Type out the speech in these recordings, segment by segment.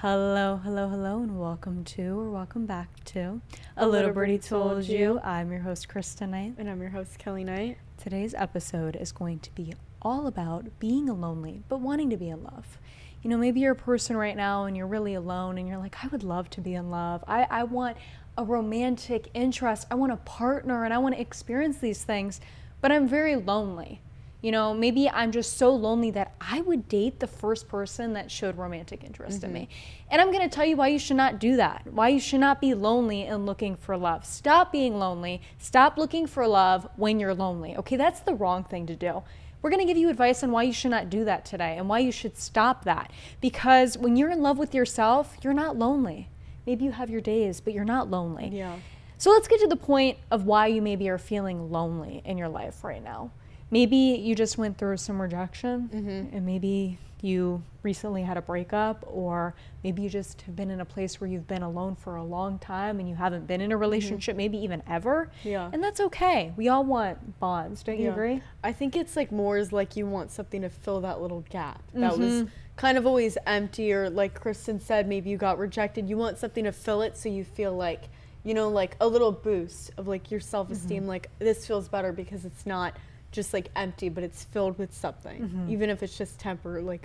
Hello, and welcome back to A Little Birdie Told You. I'm your host, Kristen Knight. And I'm your host, Kelly Knight. Today's episode is going to be all about being lonely, but wanting to be in love. You know, maybe you're a person right now and you're really alone and you're like, I would love to be in love. I want a romantic interest. I want a partner and I want to experience these things, but I'm very lonely. You know, maybe I'm just so lonely that I would date the first person that showed romantic interest in me. And I'm going to tell you why you should not do that. Why you should not be lonely and looking for love. Stop being lonely. Stop looking for love when you're lonely. Okay, that's the wrong thing to do. We're going to give you advice on why you should not do that today and why you should stop that. Because when you're in love with yourself, you're not lonely. Maybe you have your days, but you're not lonely. Yeah. So let's get to the point of why you maybe are feeling lonely in your life right now. Maybe you just went through some rejection and maybe you recently had a breakup, or maybe you just have been in a place where you've been alone for a long time and you haven't been in a relationship, maybe even ever. Yeah. And that's okay. We all want bonds. Don't you agree? I think it's like more is like you want something to fill that little gap that was kind of always empty, or like Kristen said, maybe you got rejected. You want something to fill it so you feel like, you know, like a little boost of like your self-esteem, like this feels better because it's not just like empty, but it's filled with something, even if it's just temporarily,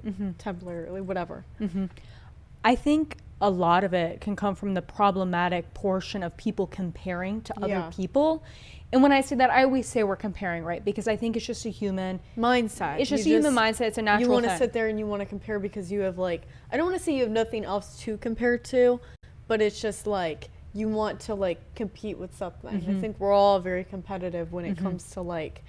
whatever. I think a lot of it can come from the problematic portion of people comparing to other people. And when I say that, I always say we're comparing, right? Because I think it's just a human mindset. It's just a human mindset. It's a natural thing. You want to sit there and you want to compare because you have like, I don't want to say you have nothing else to compare to, but it's just like you want to like compete with something. I think we're all very competitive when it comes to like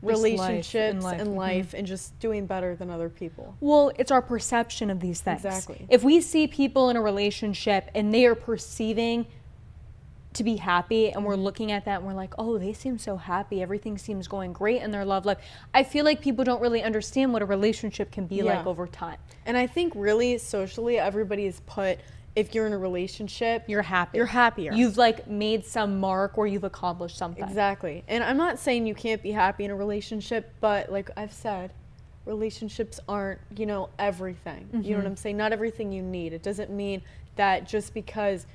relationships and life and just doing better than other people. Well, it's our perception of these things. Exactly. If we see people in a relationship and they are perceiving to be happy and we're looking at that and we're like, oh, they seem so happy, everything seems going great in their love life, I feel like people don't really understand what a relationship can be like over time. And I think really socially everybody is put, if you're in a relationship, you're happy. You're happier. You've like made some mark or you've accomplished something. Exactly. And I'm not saying you can't be happy in a relationship, but like I've said, relationships aren't, you know, everything. You know what I'm saying? Not everything you need. It doesn't mean that just because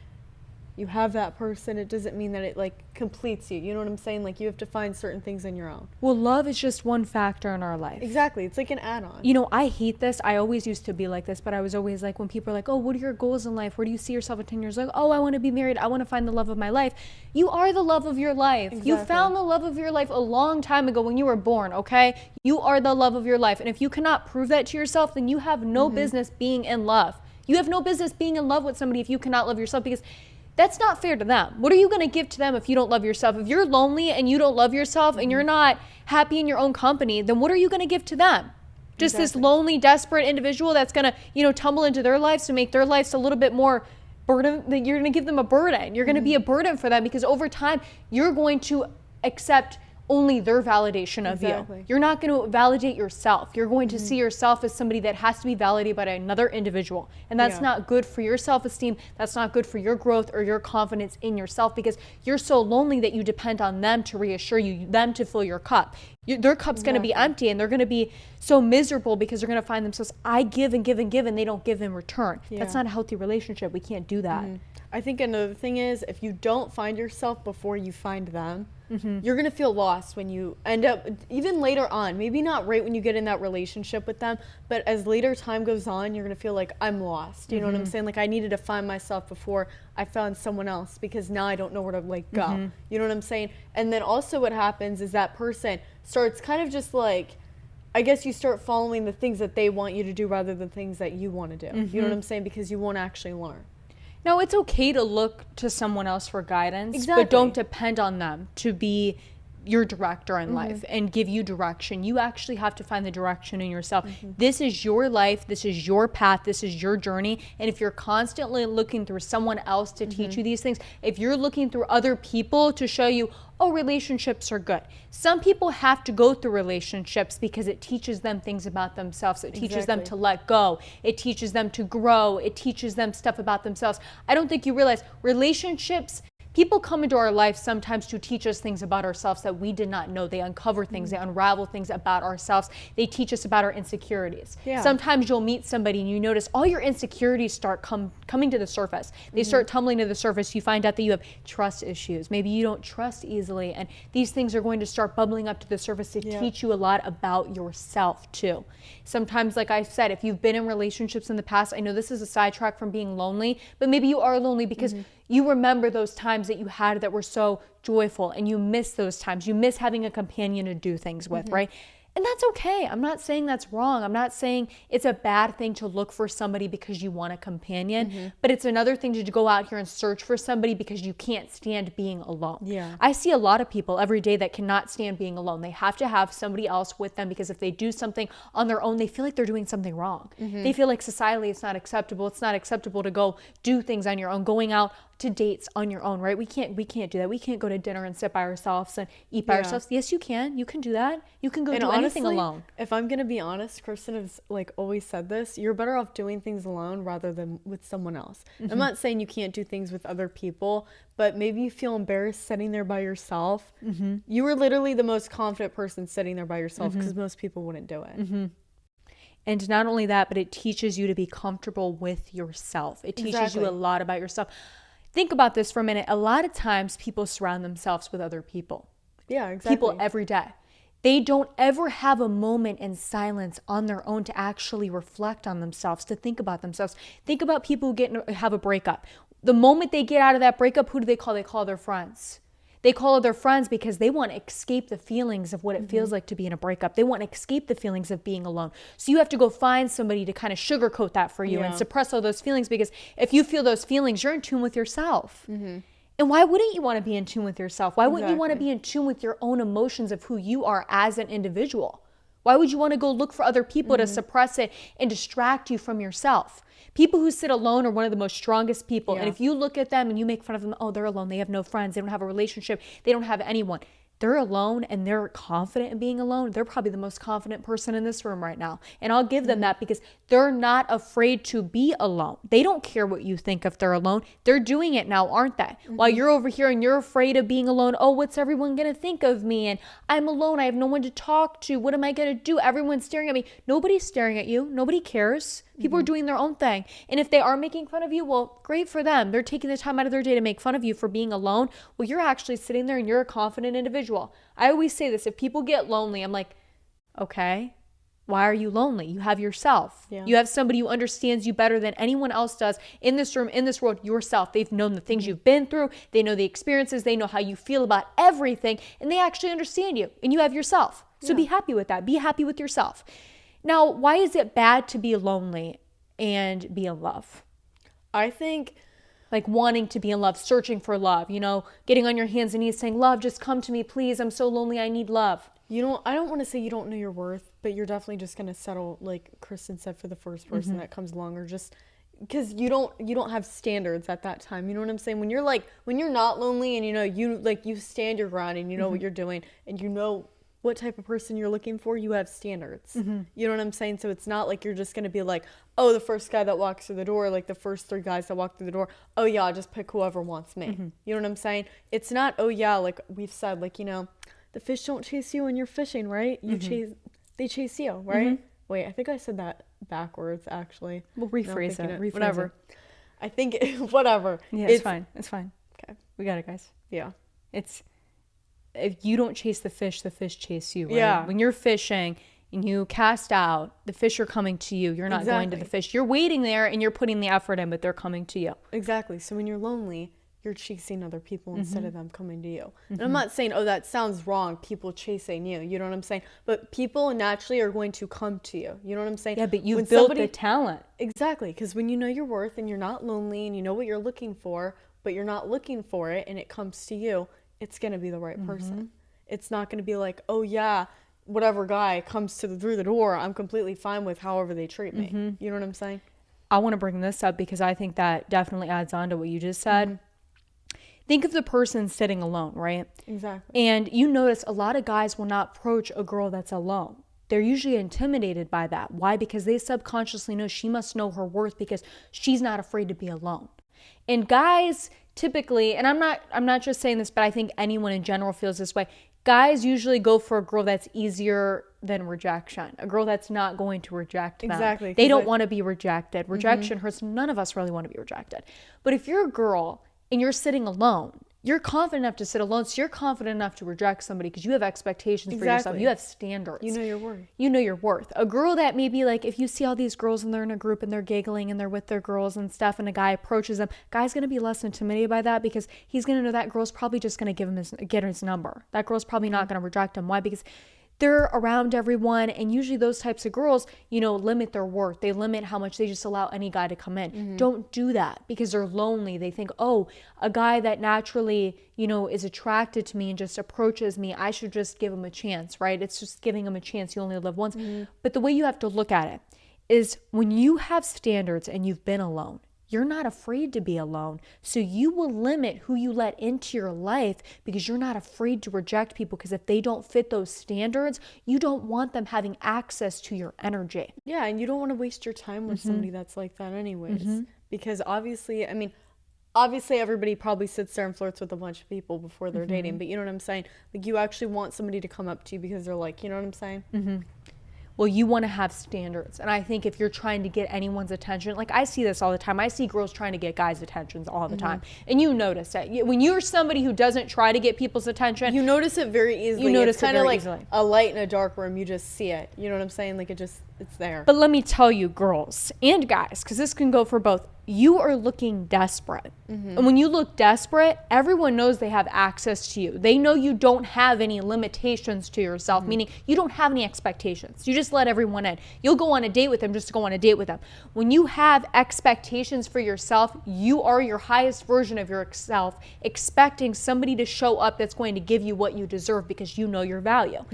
you have that person, it doesn't mean that it like completes you. You know what I'm saying? Like you have to find certain things on your own. Well, love is just one factor in our life. Exactly. It's like an add-on. You know, I hate this. I always used to be like this, but I was always like, when people are like, oh, what are your goals in life? Where do you see yourself in 10 years? Like, oh, I want to be married. I want to find the love of my life. You are the love of your life. Exactly. You found the love of your life a long time ago when you were born, okay? You are the love of your life. And if you cannot prove that to yourself, then you have no business being in love. You have no business being in love with somebody if you cannot love yourself, because that's not fair to them. What are you going to give to them if you don't love yourself? If you're lonely and you don't love yourself and you're not happy in your own company, then what are you going to give to them? Just this lonely, desperate individual that's going to, you know, tumble into their lives to make their lives a little bit more burden. You're going to give them a burden. You're going to be a burden for them, because over time you're going to accept only their validation of you. You're not going to validate yourself. You're going to see yourself as somebody that has to be validated by another individual. And that's not good for your self-esteem. That's not good for your growth or your confidence in yourself, because you're so lonely that you depend on them to reassure you, them to fill your cup. Their cup's going to be empty, and they're going to be so miserable because they're going to find themselves, I give and give and give, and they don't give in return. That's not a healthy relationship. We can't do that. I think another thing is, if you don't find yourself before you find them, you're going to feel lost when you end up, even later on, maybe not right when you get in that relationship with them, but as later time goes on, you're going to feel like I'm lost. You know what I'm saying? Like I needed to find myself before I found someone else, because now I don't know where to like go. You know what I'm saying? And then also what happens is that person starts kind of just like, I guess you start following the things that they want you to do rather than things that you want to do. You know what I'm saying? Because you won't actually learn. No, it's okay to look to someone else for guidance, but don't depend on them to be your director in life and give you direction. You actually have to find the direction in yourself. This is your life. This is your path. This is your journey. And if you're constantly looking through someone else to teach you these things, if you're looking through other people to show you, oh, relationships are good. Some people have to go through relationships because it teaches them things about themselves. It teaches them to let go. It teaches them to grow. It teaches them stuff about themselves. I don't think you realize relationships People come into our life sometimes to teach us things about ourselves that we did not know. They uncover things, they unravel things about ourselves. They teach us about our insecurities. Yeah. Sometimes you'll meet somebody and you notice all your insecurities start coming to the surface. They start tumbling to the surface. You find out that you have trust issues. Maybe you don't trust easily, and these things are going to start bubbling up to the surface to teach you a lot about yourself too. Sometimes, like I said, if you've been in relationships in the past, I know this is a sidetrack from being lonely, but maybe you are lonely because you remember those times that you had that were so joyful, and you miss those times. You miss having a companion to do things with, right? And that's okay. I'm not saying that's wrong. I'm not saying it's a bad thing to look for somebody because you want a companion, but it's another thing to go out here and search for somebody because you can't stand being alone. Yeah. I see a lot of people every day that cannot stand being alone. They have to have somebody else with them because if they do something on their own, they feel like they're doing something wrong. They feel like societally it's not acceptable. It's not acceptable to go do things on your own, going out to dates on your own, right? We can't do that. We can't go to dinner and sit by ourselves and eat by ourselves. Yes, you can. You can do that. You can go do anything alone. If I'm gonna be honest, Kristen has like always said this, you're better off doing things alone rather than with someone else. I'm not saying you can't do things with other people, but maybe you feel embarrassed sitting there by yourself. You were literally the most confident person sitting there by yourself because most people wouldn't do it. And not only that, but it teaches you to be comfortable with yourself. It teaches you a lot about yourself. Think about this for a minute. A lot of times people surround themselves with other people. Yeah, exactly. People every day. They don't ever have a moment in silence on their own to actually reflect on themselves, to think about themselves. Think about people who have a breakup. The moment they get out of that breakup, who do they call? They call their friends. They call their friends because they want to escape the feelings of what it feels like to be in a breakup. They want to escape the feelings of being alone. So you have to go find somebody to kind of sugarcoat that for you and suppress all those feelings, because if you feel those feelings, you're in tune with yourself. And why wouldn't you want to be in tune with yourself? Why wouldn't you want to be in tune with your own emotions of who you are as an individual? Why would you want to go look for other people to suppress it and distract you from yourself? People who sit alone are one of the most strongest people. And if you look at them and you make fun of them, oh, they're alone. They have no friends. They don't have a relationship. They don't have anyone. They're alone and they're confident in being alone. They're probably the most confident person in this room right now. And I'll give them that because they're not afraid to be alone. They don't care what you think if they're alone. They're doing it now, aren't they? While you're over here and you're afraid of being alone. Oh, what's everyone going to think of me? And I'm alone. I have no one to talk to. What am I going to do? Everyone's staring at me. Nobody's staring at you. Nobody cares. People are doing their own thing. And if they are making fun of you, well, great for them. They're taking the time out of their day to make fun of you for being alone. Well, you're actually sitting there and you're a confident individual. I always say this. If people get lonely, I'm like, okay, why are you lonely? You have yourself. You have somebody who understands you better than anyone else does in this room, in this world, yourself. They've known the things you've been through. They know the experiences. They know how you feel about everything. And they actually understand you. And you have yourself. So be happy with that. Be happy with yourself. Now, why is it bad to be lonely and be in love? I think like wanting to be in love, searching for love, you know, getting on your hands and knees saying, love, just come to me, please. I'm so lonely. I need love. I don't want to say you don't know your worth, but you're definitely just going to settle, like Kristen said, for the first person that comes along, or just because you don't have standards at that time. You know what I'm saying? When you're not lonely and you stand your ground and you know what you're doing and you know what type of person you're looking for, you have standards. You know what I'm saying? So it's not like you're just going to be like, oh, the first guy that walks through the door, like the first 3 guys that walk through the door, oh yeah, I'll just pick whoever wants me. You know what I'm saying? It's not, oh yeah, like we've said, like, the fish don't chase you when you're fishing, right? They chase you, right? Wait, I think I said that backwards, actually. We'll rephrase it. Whatever. I think, whatever. Yeah, it's fine. It's fine. Okay. We got it, guys. Yeah. If you don't chase the fish chase you, right? Yeah. When you're fishing and you cast out, the fish are coming to you. You're not going to the fish. You're waiting there and you're putting the effort in, but they're coming to you. Exactly. So when you're lonely, you're chasing other people instead of them coming to you. And I'm not saying, oh, that sounds wrong, people chasing you. You know what I'm saying? But people naturally are going to come to you. You know what I'm saying? Yeah, but you've built the talent. Exactly. Because when you know your worth and you're not lonely and you know what you're looking for, but you're not looking for it and it comes to you, it's going to be the right person. It's not going to be like, oh yeah, whatever guy comes through the door, I'm completely fine with however they treat me. You know what I'm saying? I want to bring this up because I think that definitely adds on to what you just said. Think of the person sitting alone, right? Exactly. And you notice a lot of guys will not approach a girl that's alone. They're usually intimidated by that. Why? Because they subconsciously know she must know her worth because she's not afraid to be alone. And guys typically, and I'm not just saying this, but I think anyone in general feels this way. Guys usually go for a girl that's easier than rejection, a girl that's not going to reject them. Exactly. They don't want to be rejected. Rejection hurts. None of us really want to be rejected. But if you're a girl and you're sitting alone, you're confident enough to sit alone, so you're confident enough to reject somebody because you have expectations for yourself. You have standards. You know your worth. You know your worth. A girl that maybe like, if you see all these girls and they're in a group and they're giggling and they're with their girls and stuff and a guy approaches them, guy's going to be less intimidated by that because he's going to know that girl's probably just going to get his number. That girl's probably not going to reject him. Why? Because they're around everyone, and usually those types of girls, limit their worth. They limit how much they just allow any guy to come in. Don't do that because they're lonely. They think, oh, a guy that naturally, is attracted to me and just approaches me, I should just give him a chance, right? It's just giving him a chance. You only live once. But the way you have to look at it is when you have standards and you've been alone, you're not afraid to be alone. So you will limit who you let into your life because you're not afraid to reject people, because if they don't fit those standards, you don't want them having access to your energy. Yeah, and you don't want to waste your time with somebody that's like that anyways. Because obviously everybody probably sits there and flirts with a bunch of people before they're dating, but you know what I'm saying? Like, you actually want somebody to come up to you because they're like, you know what I'm saying? Well, you want to have standards. And I think if you're trying to get anyone's attention, like I see this all the time. I see girls trying to get guys' attentions all the time. And you notice that. When you're somebody who doesn't try to get people's attention, you notice it very easily. You notice it's kind it of very like easily. A light in a dark room. You just see it. You know what I'm saying? Like, it's there. But let me tell you, girls and guys, because this can go for both, you are looking desperate. And when you look desperate, everyone knows they have access to you. They know you don't have any limitations to yourself, meaning you don't have any expectations. You just let everyone in. You'll go on a date with them just to go on a date with them. When you have expectations for yourself, you are your highest version of yourself, expecting somebody to show up that's going to give you what you deserve because you know your value.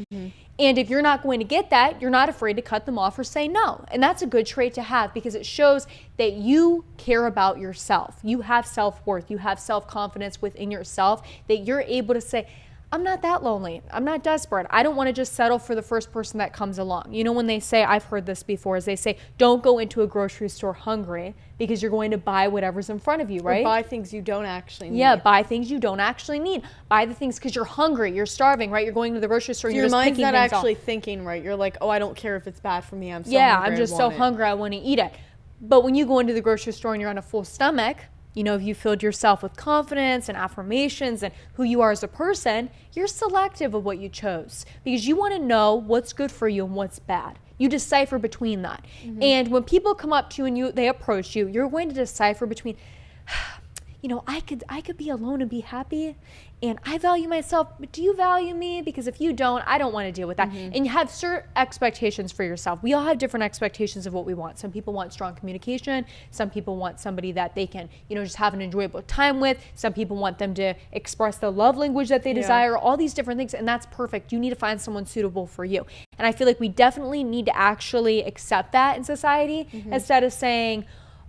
And if you're not going to get that, you're not afraid to cut them off or say no. And that's a good trait to have because it shows that you care about yourself. You have self-worth. You have self-confidence within yourself, that you're able to say, I'm not that lonely. I'm not desperate. I don't want to just settle for the first person that comes along. You know, when they say, I've heard this before, is they say, don't go into a grocery store hungry because you're going to buy whatever's in front of you, right? Or buy things you don't actually need. Yeah, buy things you don't actually need. Buy the things because you're hungry, you're starving, right? You're going to the grocery store, So you're your just mind's picking not things actually off. thinking right. You're like, oh, I don't care if it's bad for me. I'm so Yeah, hungry. I'm just I so want it. hungry, I want to eat it. But when you go into the grocery store and you're on a full stomach, if you filled yourself with confidence and affirmations and who you are as a person, you're selective of what you chose because you want to know what's good for you and what's bad. You decipher between that. And when people come up to you and they approach you, you're going to decipher between, I could be alone and be happy, and I value myself, but do you value me? Because if you don't, I don't want to deal with that. And you have certain expectations for yourself. We all have different expectations of what we want. Some people want strong communication. Some people want somebody that they can, just have an enjoyable time with. Some people want them to express the love language that they desire, all these different things, and that's perfect. You need to find someone suitable for you. And I feel like we definitely need to actually accept that in society instead of saying,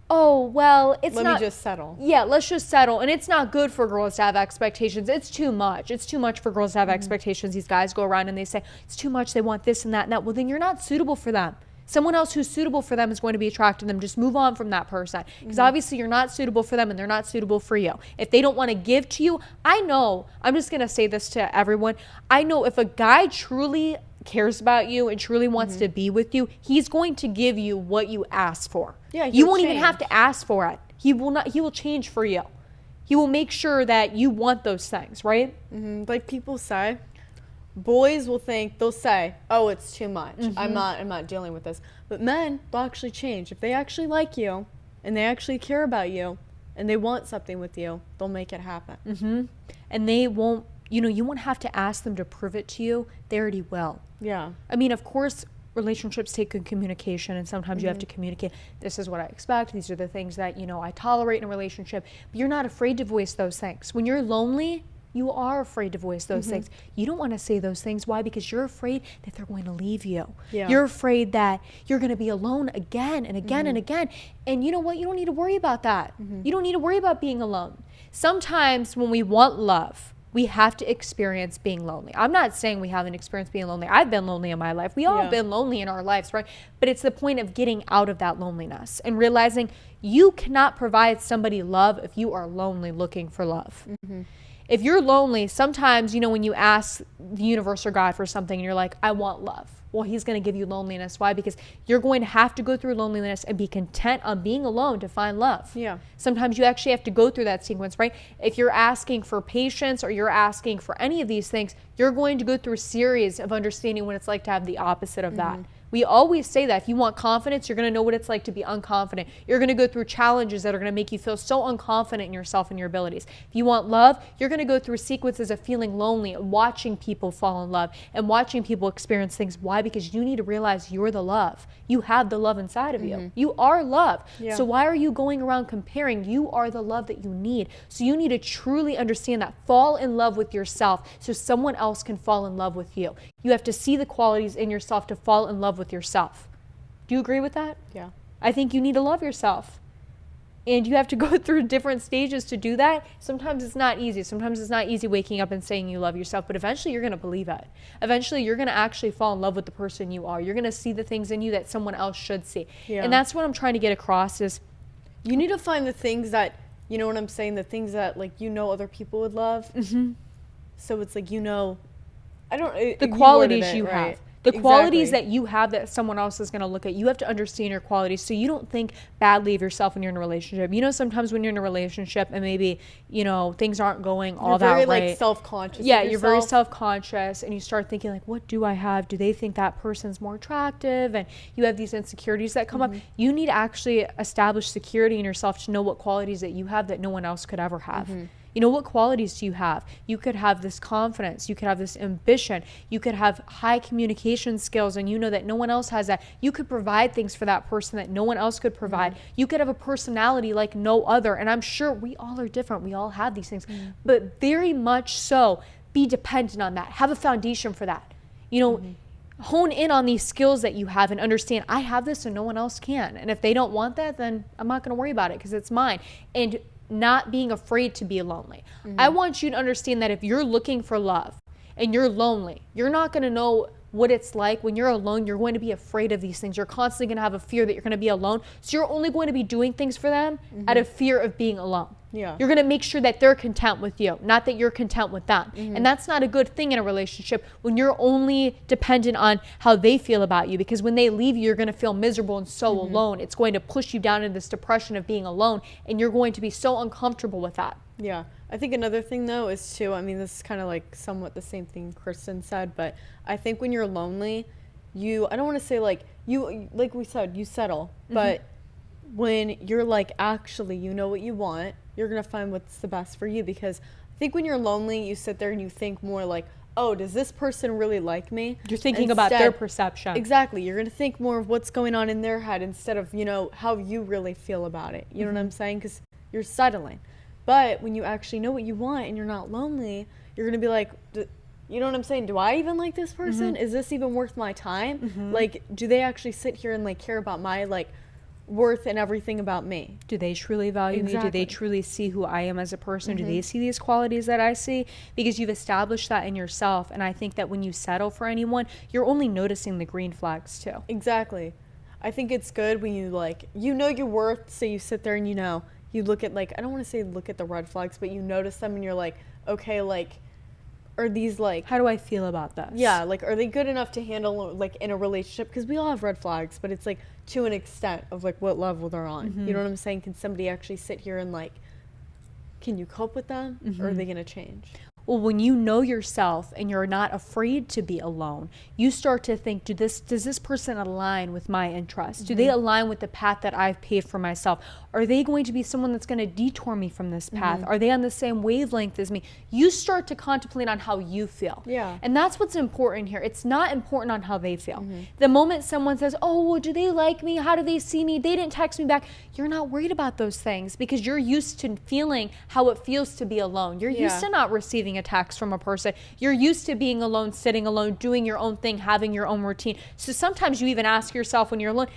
oh, well, it's Let me just settle. Yeah, let's just settle. And it's not good for girls to have expectations. It's too much. It's too much for girls to have expectations. These guys go around and they say, it's too much. They want this and that and that. Well, then you're not suitable for them. Someone else who's suitable for them is going to be attracted to them. Just move on from that person. Because obviously you're not suitable for them and they're not suitable for you. If they don't want to give to you, I know, I'm just going to say this to everyone. I know if a guy truly cares about you and truly wants to be with you, he's going to give you what you ask for. Yeah, you won't even have to ask for it. He will change for you. He will make sure that you want those things, right? Like people say, boys will think, they'll say, oh, it's too much. I'm not dealing with this. But men, they'll actually change. If they actually like you and they actually care about you and they want something with you, they'll make it happen. And they won't, you won't have to ask them to prove it to you. They already will. Yeah. I mean, of course, relationships take good communication, and sometimes you have to communicate, this is what I expect, these are the things that, I tolerate in a relationship. But you're not afraid to voice those things. When you're lonely, you are afraid to voice those things. You don't want to say those things. Why? Because you're afraid that they're going to leave you. Yeah. You're afraid that you're going to be alone again and again and again. And you know what? You don't need to worry about that. You don't need to worry about being alone. Sometimes when we want love, we have to experience being lonely. I'm not saying we haven't experienced being lonely. I've been lonely in my life. We all have been lonely in our lives, right? But it's the point of getting out of that loneliness and realizing you cannot provide somebody love if you are lonely looking for love. If you're lonely, sometimes, you know, when you ask the universe or God for something and you're like, I want love. Well, he's going to give you loneliness. Why? Because you're going to have to go through loneliness and be content on being alone to find love. Yeah. Sometimes you actually have to go through that sequence, right? If you're asking for patience or you're asking for any of these things, you're going to go through a series of understanding what it's like to have the opposite of that. We always say that if you want confidence, you're going to know what it's like to be unconfident. You're going to go through challenges that are going to make you feel so unconfident in yourself and your abilities. If you want love, you're going to go through sequences of feeling lonely, watching people fall in love and watching people experience things. Why? Because you need to realize you're the love. You have the love inside of you. You are love. Yeah. So why are you going around comparing? You are the love that you need. So you need to truly understand that. Fall in love with yourself so someone else can fall in love with you. You have to see the qualities in yourself to fall in love with yourself. Do you agree with that? Yeah. I think you need to love yourself. And you have to go through different stages to do that. Sometimes it's not easy. Sometimes it's not easy waking up and saying you love yourself, but eventually you're going to believe it. Eventually you're going to actually fall in love with the person you are. You're going to see the things in you that someone else should see. Yeah. And that's what I'm trying to get across is you need to find the things that, you know what I'm saying? The things that, like, you know, other people would love. So it's like, you know, the qualities you right? have. The qualities Exactly. that you have that someone else is going to look at. You have to understand your qualities so you don't think badly of yourself when you're in a relationship. You know, sometimes when you're in a relationship and maybe, you know, things aren't going all that right. You're very, like, self-conscious. Yeah, you're very self-conscious and you start thinking, like, what do I have? Do they think that person's more attractive? And you have these insecurities that come up. You need to actually establish security in yourself to know what qualities that you have that no one else could ever have. You know, what qualities do you have? You could have this confidence. You could have this ambition. You could have high communication skills, and you know that no one else has that. You could provide things for that person that no one else could provide. You could have a personality like no other. And I'm sure we all are different. We all have these things. But very much so, be dependent on that. Have a foundation for that. You know, hone in on these skills that you have and understand, I have this and no one else can. And if they don't want that, then I'm not going to worry about it because it's mine. And not being afraid to be lonely. I want you to understand that if you're looking for love and you're lonely, you're not going to know what it's like when you're alone. You're going to be afraid of these things. You're constantly going to have a fear that you're going to be alone. So you're only going to be doing things for them out of fear of being alone. Yeah. You're going to make sure that they're content with you, not that you're content with them. And that's not a good thing in a relationship when you're only dependent on how they feel about you, because when they leave you, you're going to feel miserable and so alone. It's going to push you down into this depression of being alone, and you're going to be so uncomfortable with that. Yeah. I think another thing, though, is too, I mean, this is kind of like somewhat the same thing Kristen said, but I think when you're lonely, I don't want to say like we said, you settle, but when you're like, actually, you know what you want, you're going to find what's the best for you. Because I think when you're lonely, you sit there and you think more like, oh, does this person really like me? You're thinking about their perception. Exactly. You're going to think more of what's going on in their head instead of, you know, how you really feel about it. You know what I'm saying? Because you're settling. But when you actually know what you want and you're not lonely, you're going to be like, you know what I'm saying? Do I even like this person? Is this even worth my time? Like, do they actually sit here and like care about my like worth and everything about me? Do they truly value me? Do they truly see who I am as a person? Do they see these qualities that I see? Because you've established that in yourself. And I think that when you settle for anyone, you're only noticing the green flags too. Exactly. I think it's good when you like, you know your worth, so you sit there and you know, you look at like, I don't want to say look at the red flags, but you notice them and you're like, okay, like, are these like, how do I feel about this? Yeah, like, are they good enough to handle like in a relationship? Because we all have red flags, but it's like to an extent of like what level they're on. You know what I'm saying? Can somebody actually sit here and like, can you cope with them? Or are they going to change? Well, when you know yourself and you're not afraid to be alone, you start to think, does this person align with my interests? Do they align with the path that I've paved for myself? Are they going to be someone that's going to detour me from this path? Are they on the same wavelength as me? You start to contemplate on how you feel. Yeah. And that's what's important here. It's not important on how they feel. The moment someone says, oh, well, do they like me? How do they see me? They didn't text me back. You're not worried about those things because you're used to feeling how it feels to be alone. You're used to not receiving a text from a person. You're used to being alone, sitting alone, doing your own thing, having your own routine. So sometimes you even ask yourself when you're alone,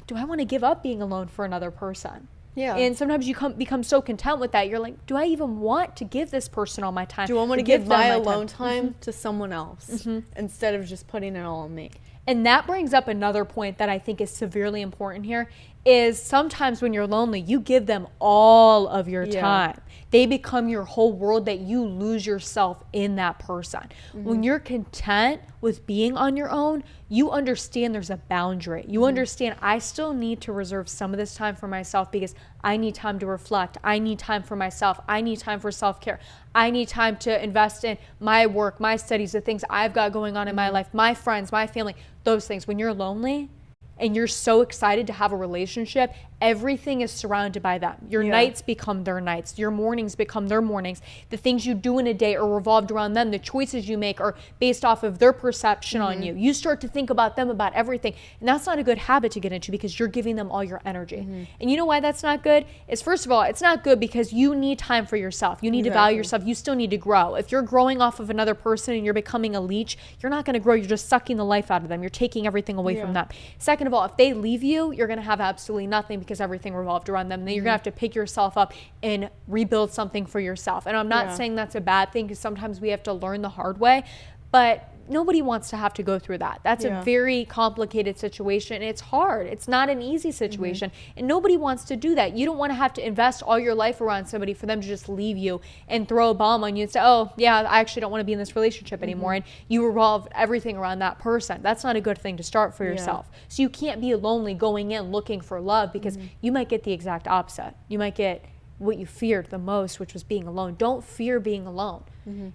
do I want to give up being alone for another person? Yeah. And sometimes you become so content with that. You're like, do I even want to give this person all my time? Do I want to give my alone time to someone else instead of just putting it all on me? And that brings up another point that I think is severely important here is sometimes when you're lonely, you give them all of your time. They become your whole world that you lose yourself in that person. When you're content with being on your own, you understand there's a boundary. You understand I still need to reserve some of this time for myself because I need time to reflect. I need time for myself. I need time for self-care. I need time to invest in my work, my studies, the things I've got going on in my life, my friends, my family, those things. When you're lonely and you're so excited to have a relationship, everything is surrounded by them. Your nights become their nights. Your mornings become their mornings. The things you do in a day are revolved around them. The choices you make are based off of their perception on you. You start to think about them, about everything. And that's not a good habit to get into because you're giving them all your energy. And you know why that's not good? Is first of all, it's not good because you need time for yourself. You need to value yourself. You still need to grow. If you're growing off of another person and you're becoming a leech, you're not going to grow. You're just sucking the life out of them. You're taking everything away from them. Second of all, if they leave you, you're going to have absolutely nothing because everything revolved around them. Then you're going to have to pick yourself up and rebuild something for yourself. And I'm not saying that's a bad thing because sometimes we have to learn the hard way, but nobody wants to have to go through that. That's a very complicated situation. It's hard. It's not an easy situation. And nobody wants to do that. You don't want to have to invest all your life around somebody for them to just leave you and throw a bomb on you and say, oh, yeah, I actually don't want to be in this relationship anymore. And you revolve everything around that person. That's not a good thing to start for yourself. So you can't be lonely going in looking for love because you might get the exact opposite. You might get what you feared the most, which was being alone. Don't fear being alone.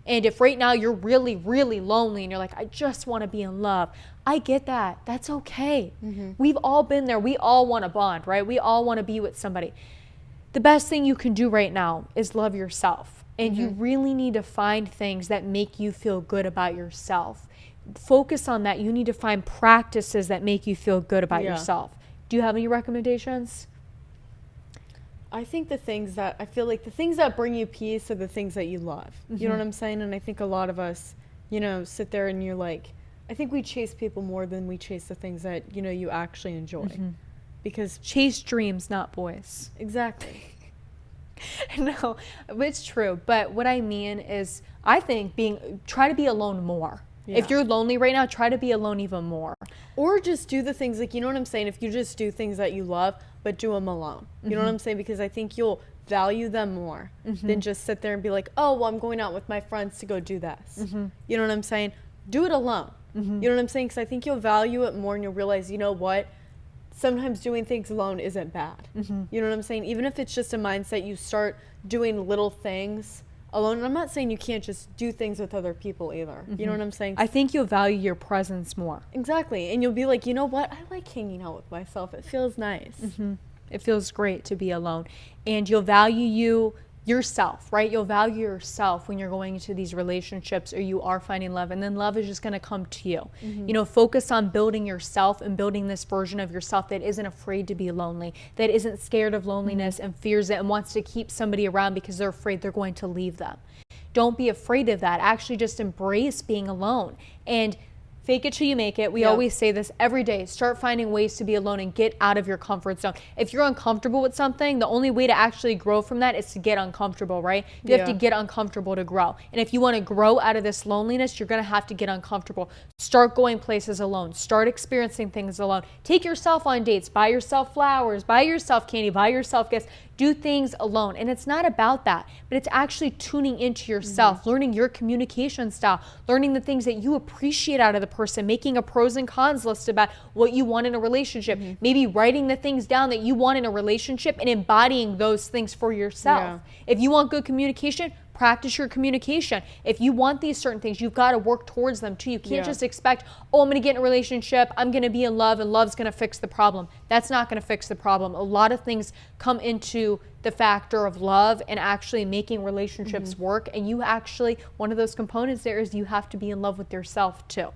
And if right now you're really, really lonely and you're like, I just want to be in love, I get that. That's okay. We've all been there. We all want a bond, right? We all want to be with somebody. The best thing you can do right now is love yourself. And you really need to find things that make you feel good about yourself. Focus on that. You need to find practices that make you feel good about yourself. Do you have any recommendations? I think the things that bring you peace are the things that you love. You know what I'm saying? And I think a lot of us, sit there and you're like, I think we chase people more than we chase the things that, you actually enjoy. Because chase dreams, not boys. Exactly. No, it's true. But what I mean is, I think try to be alone more. If you're lonely right now, try to be alone even more. Or just do the things you know what I'm saying? If you just do things that you love, but do them alone. You know what I'm saying? Because I think you'll value them more than just sit there and be like, oh, well, I'm going out with my friends to go do this. You know what I'm saying? Do it alone. You know what I'm saying? Because I think you'll value it more and you'll realize, you know what? Sometimes doing things alone isn't bad. You know what I'm saying? Even if it's just a mindset, you start doing little things alone. And I'm not saying you can't just do things with other people either. You know what I'm saying? I think you'll value your presence more. Exactly. And you'll be like, you know what? I like hanging out with myself. It feels nice. It feels great to be alone. And you'll value yourself, right? You'll value yourself when you're going into these relationships or you are finding love. And then love is just going to come to you. Focus on building yourself and building this version of yourself that isn't afraid to be lonely, that isn't scared of loneliness and fears it and wants to keep somebody around because they're afraid they're going to leave them. Don't be afraid of that. Actually just embrace being alone and fake it till you make it. We always say this every day. Start finding ways to be alone and get out of your comfort zone. If you're uncomfortable with something, the only way to actually grow from that is to get uncomfortable, right? You have to get uncomfortable to grow. And if you want to grow out of this loneliness, you're going to have to get uncomfortable. Start going places alone. Start experiencing things alone. Take yourself on dates. Buy yourself flowers. Buy yourself candy. Buy yourself gifts. Do things alone. And it's not about that, but it's actually tuning into yourself, learning your communication style, learning the things that you appreciate out of the person, making a pros and cons list about what you want in a relationship, maybe writing the things down that you want in a relationship and embodying those things for yourself. If you want good communication, practice your communication. If you want these certain things, you've got to work towards them too. You can't just expect, oh, I'm going to get in a relationship, I'm going to be in love, and love's going to fix the problem. That's not going to fix the problem. A lot of things come into the factor of love and actually making relationships work. And you actually, one of those components there is you have to be in love with yourself too.